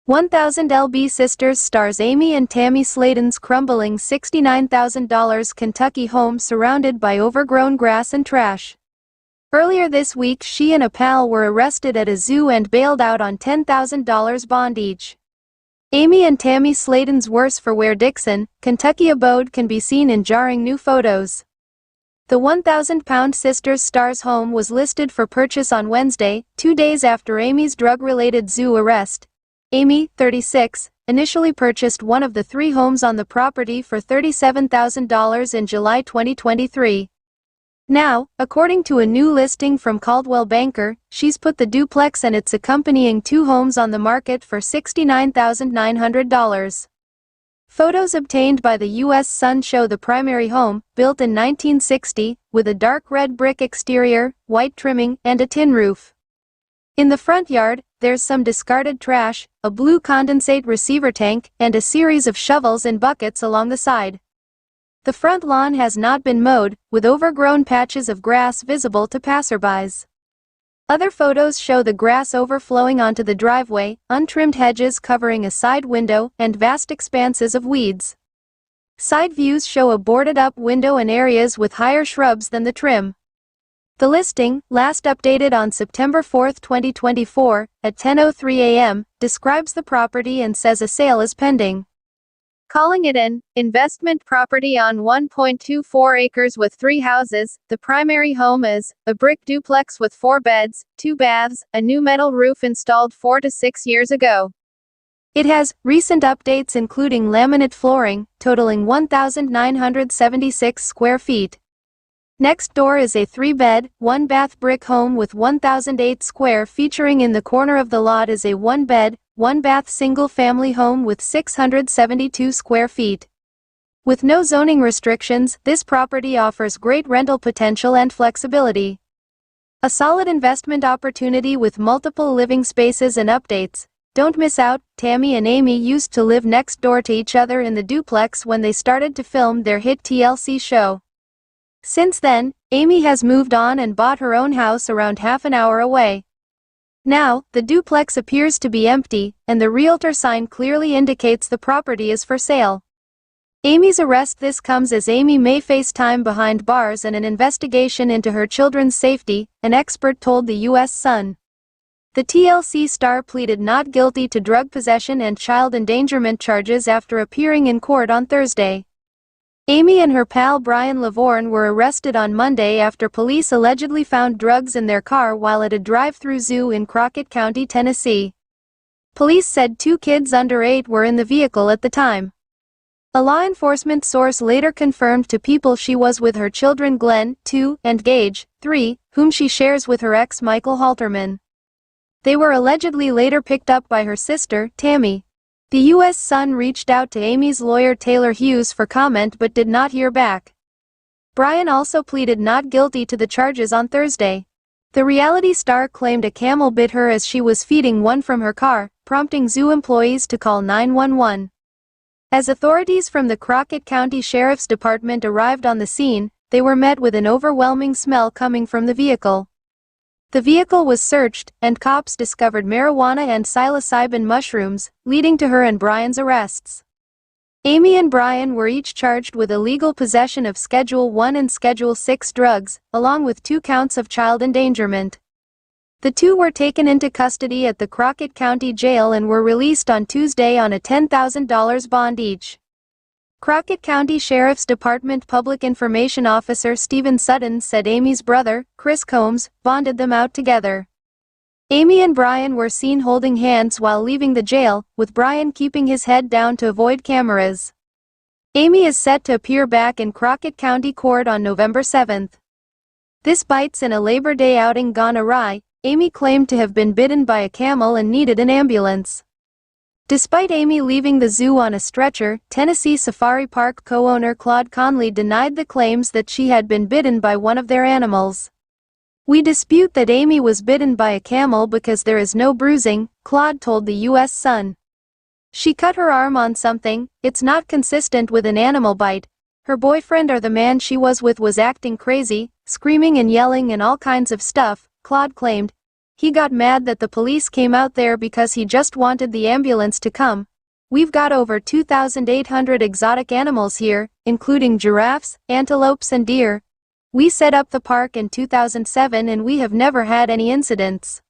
1000 LB Sisters stars Amy and Tammy Slaton's crumbling $69,000 Kentucky home surrounded by overgrown grass and trash. Earlier this week, she and a pal were arrested at a zoo and bailed out on $10,000 bond each. Amy and Tammy Slaton's worse-for-wear Dixon, Kentucky abode can be seen in jarring new photos. The 1,000-pound Sisters star's home was listed for purchase on Wednesday, 2 days after Amy's drug-related zoo arrest. Amy, 36, initially purchased one of the 3 homes on the property for $37,000 in July 2023. Now, according to a new listing from Coldwell Banker, she's put the duplex and its accompanying 2 homes on the market for $69,900. Photos obtained by the U.S. Sun show the primary home, built in 1960, with a dark red brick exterior, white trimming, and a tin roof. In the front yard, there's some discarded trash, a blue condensate receiver tank, and a series of shovels and buckets along the side. The front lawn has not been mowed, with overgrown patches of grass visible to passerbys. Other photos show the grass overflowing onto the driveway, untrimmed hedges covering a side window, and vast expanses of weeds. Side views show a boarded-up window and areas with higher shrubs than the trim. The listing, last updated on September 4, 2024, at 10:03 a.m., describes the property and says a sale is pending. Calling it an investment property on 1.24 acres with 3 houses, the primary home is a brick duplex with 4 beds, 2 baths, a new metal roof installed 4 to 6 years ago. It has recent updates including laminate flooring, totaling 1,976 square feet. Next door is a 3-bed, 1-bath brick home with 1,008 square featuring in the corner of the lot is a 1-bed, 1-bath single-family home with 672 square feet. With no zoning restrictions, this property offers great rental potential and flexibility. A solid investment opportunity with multiple living spaces and updates. Don't miss out. Tammy and Amy used to live next door to each other in the duplex when they started to film their hit TLC show. Since then, Amy has moved on and bought her own house around half an hour away. Now, the duplex appears to be empty, and the realtor sign clearly indicates the property is for sale. Amy's arrest This comes as Amy may face time behind bars and an investigation into her children's safety, an expert told the U.S. Sun. The TLC star pleaded not guilty to drug possession and child endangerment charges after appearing in court on Thursday. Amy and her pal Brian Lavorne were arrested on Monday after police allegedly found drugs in their car while at a drive-through zoo in Crockett County, Tennessee. Police said 2 kids under 8 were in the vehicle at the time. A law enforcement source later confirmed to People she was with her children Glenn, 2, and Gage, 3, whom she shares with her ex Michael Halterman. They were allegedly later picked up by her sister, Tammy. The U.S. Sun reached out to Amy's lawyer Taylor Hughes for comment but did not hear back. Brian also pleaded not guilty to the charges on Thursday. The reality star claimed a camel bit her as she was feeding one from her car, prompting zoo employees to call 911. As authorities from the Crockett County Sheriff's Department arrived on the scene, they were met with an overwhelming smell coming from the vehicle. The vehicle was searched, and cops discovered marijuana and psilocybin mushrooms, leading to her and Brian's arrests. Amy and Brian were each charged with illegal possession of Schedule 1 and Schedule 6 drugs, along with 2 counts of child endangerment. The 2 were taken into custody at the Crockett County Jail and were released on Tuesday on a $10,000 bond each. Crockett County Sheriff's Department Public Information Officer Stephen Sutton said Amy's brother, Chris Combs, bonded them out together. Amy and Brian were seen holding hands while leaving the jail, with Brian keeping his head down to avoid cameras. Amy is set to appear back in Crockett County Court on November 7. This bites in a Labor Day outing gone awry. Amy claimed to have been bitten by a camel and needed an ambulance. Despite Amy leaving the zoo on a stretcher, Tennessee Safari Park co-owner Claude Conley denied the claims that she had been bitten by one of their animals. "We dispute that Amy was bitten by a camel because there is no bruising," Claude told the U.S. Sun. "She cut her arm on something, it's not consistent with an animal bite. Her boyfriend or the man she was with was acting crazy, screaming and yelling and all kinds of stuff," Claude claimed. He got mad that the police came out there because he just wanted the ambulance to come. We've got over 2,800 exotic animals here, including giraffes, antelopes and deer. We set up the park in 2007 and we have never had any incidents.